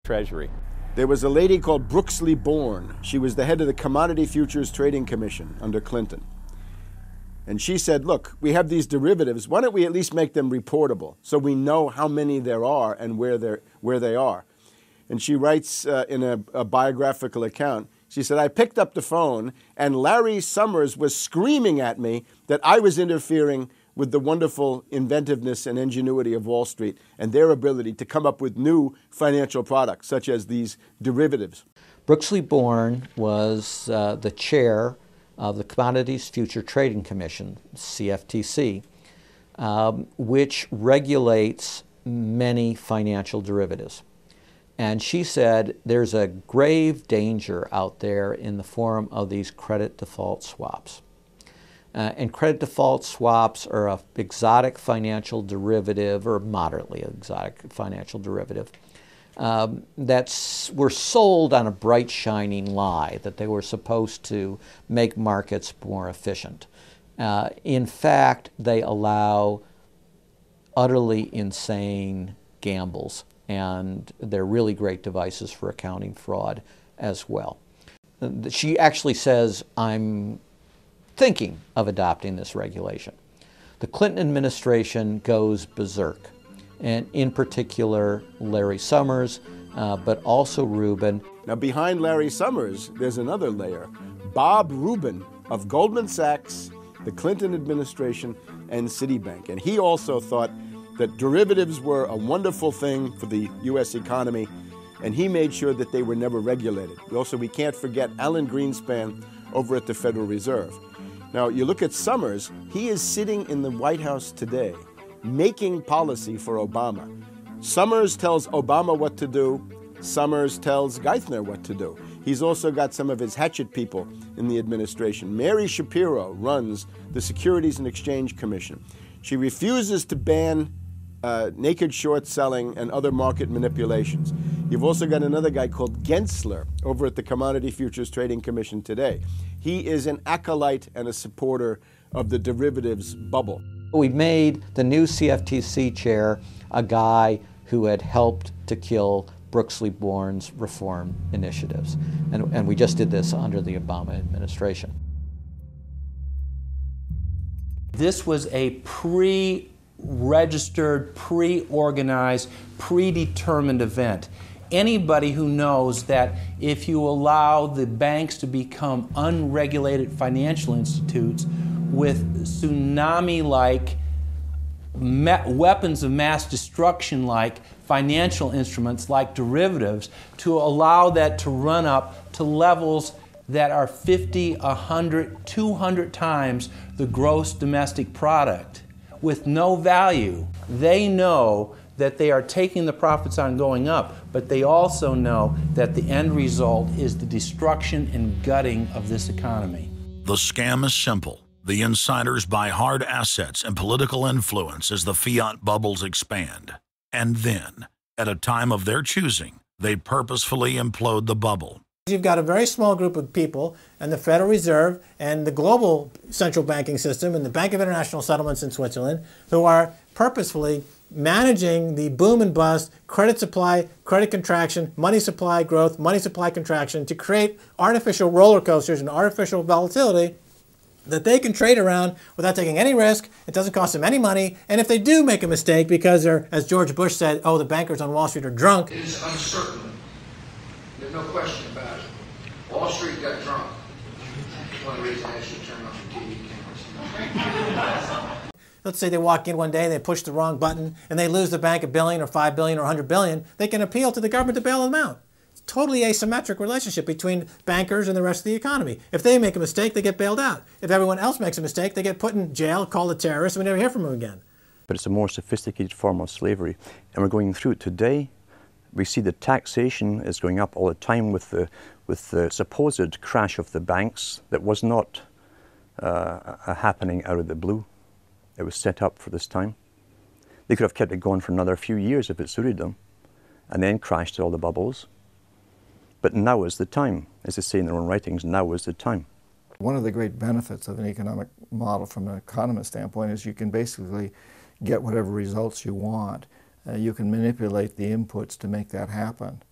Treasury. There was a lady called Brooksley Bourne. She was the head of the Commodity Futures Trading Commission under Clinton. And she said, look, we have these derivatives. Why don't we at least make them reportable so we know how many there are and where they are? And she writes in a biographical account, she said, I picked up the phone and Larry Summers was screaming at me that I was interfering with the wonderful inventiveness and ingenuity of Wall Street and their ability to come up with new financial products, such as these derivatives. Brooksley Bourne was the chair of the Commodities Future Trading Commission, CFTC, which regulates many financial derivatives. And she said there's a grave danger out there in the form of these credit default swaps. And credit default swaps are an exotic financial derivative, or moderately exotic financial derivative, were sold on a bright, shining lie that they were supposed to make markets more efficient. In fact, they allow utterly insane gambles, and they're really great devices for accounting fraud as well. She actually says, I'm thinking of adopting this regulation. The Clinton administration goes berserk, and in particular Larry Summers, but also Rubin. Now behind Larry Summers, there's another layer. Bob Rubin of Goldman Sachs, the Clinton administration, and Citibank. And he also thought that derivatives were a wonderful thing for the U.S. economy, and he made sure that they were never regulated. Also, we can't forget Alan Greenspan over at the Federal Reserve. Now, you look at Summers, he is sitting in the White House today, making policy for Obama. Summers tells Obama what to do. Summers tells Geithner what to do. He's also got some of his hatchet people in the administration. Mary Shapiro runs the Securities and Exchange Commission. She refuses to ban naked short selling and other market manipulations. You've also got another guy called Gensler over at the Commodity Futures Trading Commission today. He is an acolyte and a supporter of the derivatives bubble. We made the new CFTC chair a guy who had helped to kill Brooksley Bourne's reform initiatives. And we just did this under the Obama administration. This was a pre-registered, pre-organized, predetermined event. Anybody who knows that if you allow the banks to become unregulated financial institutes with tsunami-like weapons of mass destruction-like financial instruments like derivatives, to allow that to run up to levels that are 50, 100, 200 times the gross domestic product with no value. They know that they are taking the profits on going up, but they also know that the end result is the destruction and gutting of this economy. The scam is simple. The insiders buy hard assets and political influence as the fiat bubbles expand. And then, at a time of their choosing, they purposefully implode the bubble. You've got a very small group of people, and the Federal Reserve and the global central banking system and the Bank of International Settlements in Switzerland, who are purposefully managing the boom and bust, credit supply, credit contraction, money supply growth, money supply contraction, to create artificial roller coasters and artificial volatility that they can trade around without taking any risk. It doesn't cost them any money. And if they do make a mistake because they're, as George Bush said, oh, the bankers on Wall Street are drunk. It is uncertain. There's no question about it. Wall Street got drunk. That's one reason I should turn off the TV cameras. Let's say they walk in one day and they push the wrong button and they lose the bank $1 billion or $5 billion or $100 billion. They can appeal to the government to bail them out. It's a totally asymmetric relationship between bankers and the rest of the economy. If they make a mistake, they get bailed out. If everyone else makes a mistake, they get put in jail, called a terrorist, and we never hear from them again. But it's a more sophisticated form of slavery. And we're going through it today. We see the taxation is going up all the time with the supposed crash of the banks that was not a happening out of the blue. It was set up for this time. They could have kept it going for another few years if it suited them, and then crashed all the bubbles. But now is the time. As they say in their own writings, now is the time. One of the great benefits of an economic model from an economist standpoint is you can basically get whatever results you want. You can manipulate the inputs to make that happen.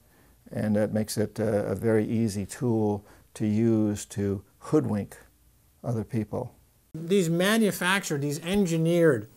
And that makes it a very easy tool to use to hoodwink other people. These manufactured, these engineered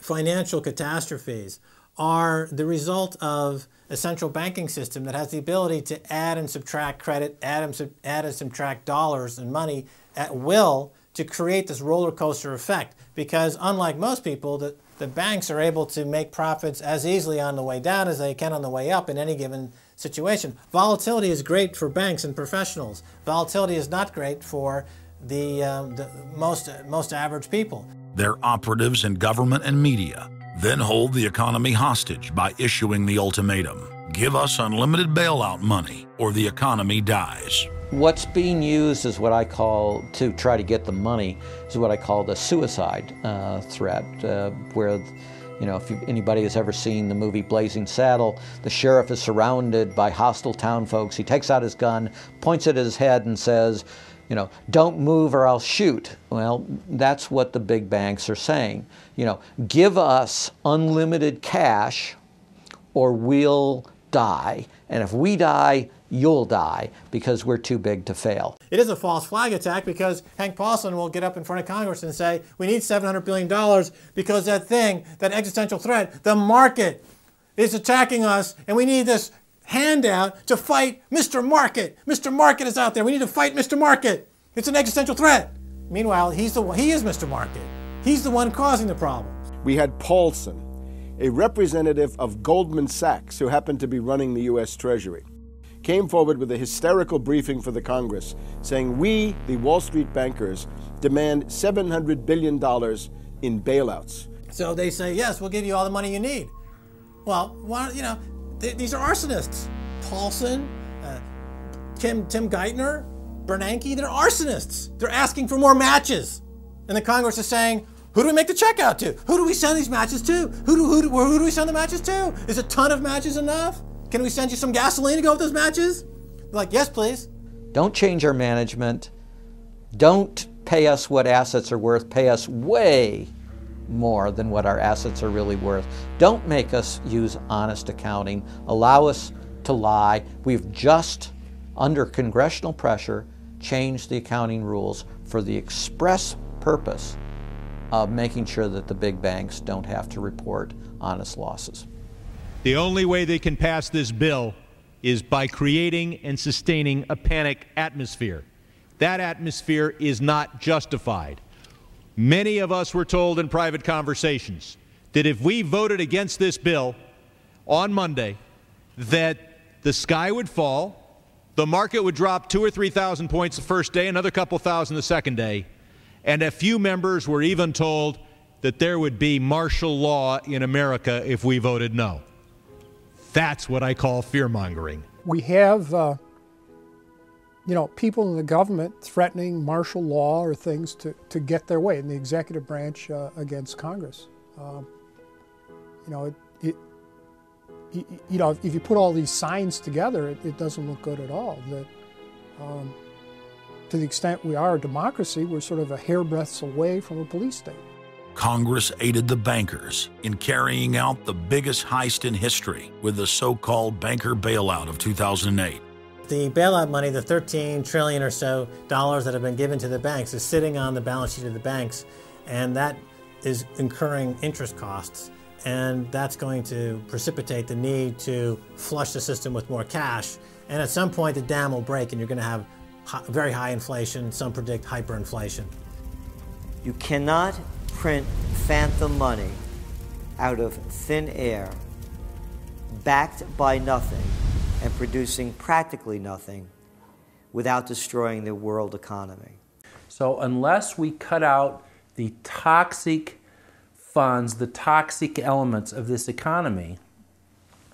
financial catastrophes are the result of a central banking system that has the ability to add and subtract credit, add and subtract dollars and money at will to create this roller coaster effect. Because unlike most people, the banks are able to make profits as easily on the way down as they can on the way up in any given situation. Volatility is great for banks and professionals. Volatility is not great for the most average people. Their operatives in government and media then hold the economy hostage by issuing the ultimatum: give us unlimited bailout money or the economy dies. What's being used is what I call, to try to get the money, is what I call the suicide threat, where, you know, if anybody has ever seen the movie Blazing Saddle, the sheriff is surrounded by hostile town folks. He takes out his gun, points it at his head and says, you know, don't move or I'll shoot. Well, that's what the big banks are saying. You know, give us unlimited cash or we'll die. And if we die, you'll die because we're too big to fail. It is a false flag attack because Hank Paulson will get up in front of Congress and say, we need $700 billion because that thing, that existential threat, the market is attacking us and we need this handout to fight Mr. Market. Mr. Market is out there. We need to fight Mr. Market. It's an existential threat. Meanwhile, he is Mr. Market. He's the one causing the problems. We had Paulson, a representative of Goldman Sachs who happened to be running the U.S. Treasury, came forward with a hysterical briefing for the Congress saying, we, the Wall Street bankers, demand $700 billion in bailouts. So they say, yes, we'll give you all the money you need. Well, you know, these are arsonists. Paulson, Tim Geithner, Bernanke, they're arsonists. They're asking for more matches. And the Congress is saying, who do we make the check out to? Who do we send these matches to? Who do we send the matches to? Is a ton of matches enough? Can we send you some gasoline to go with those matches? They're like, yes, please. Don't change our management. Don't pay us what assets are worth. Pay us way more than what our assets are really worth. Don't make us use honest accounting. Allow us to lie. We've just, under congressional pressure, changed the accounting rules for the express purpose of making sure that the big banks don't have to report honest losses. The only way they can pass this bill is by creating and sustaining a panic atmosphere. That atmosphere is not justified. Many of us were told in private conversations that if we voted against this bill on Monday, that the sky would fall, the market would drop 2,000 or 3,000 points the first day, another couple thousand the second day, and a few members were even told that there would be martial law in America if we voted no. That's what I call fear-mongering. We have people in the government threatening martial law or things to get their way in the executive branch against Congress. If you put all these signs together, it doesn't look good at all. To the extent we are a democracy, we're sort of a hairbreadth away from a police state. Congress aided the bankers in carrying out the biggest heist in history with the so-called banker bailout of 2008. The bailout money, the $13 trillion or so dollars that have been given to the banks, is sitting on the balance sheet of the banks, and that is incurring interest costs. And that's going to precipitate the need to flush the system with more cash. And at some point, the dam will break, and you're going to have very high inflation. Some predict hyperinflation. You cannot print phantom money out of thin air, backed by nothing, and producing practically nothing without destroying the world economy. So unless we cut out the toxic funds, the toxic elements of this economy,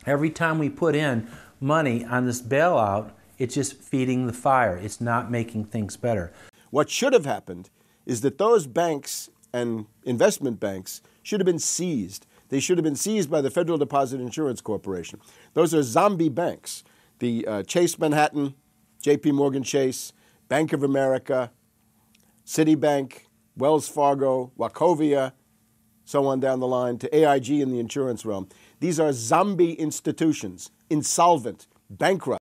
every time we put in money on this bailout, it's just feeding the fire. It's not making things better. What should have happened is that those banks and investment banks should have been seized. They should have been seized by the Federal Deposit Insurance Corporation. Those are zombie banks. The Chase Manhattan, JP Morgan Chase, Bank of America, Citibank, Wells Fargo, Wachovia, so on down the line, to AIG in the insurance realm. These are zombie institutions, insolvent, bankrupt.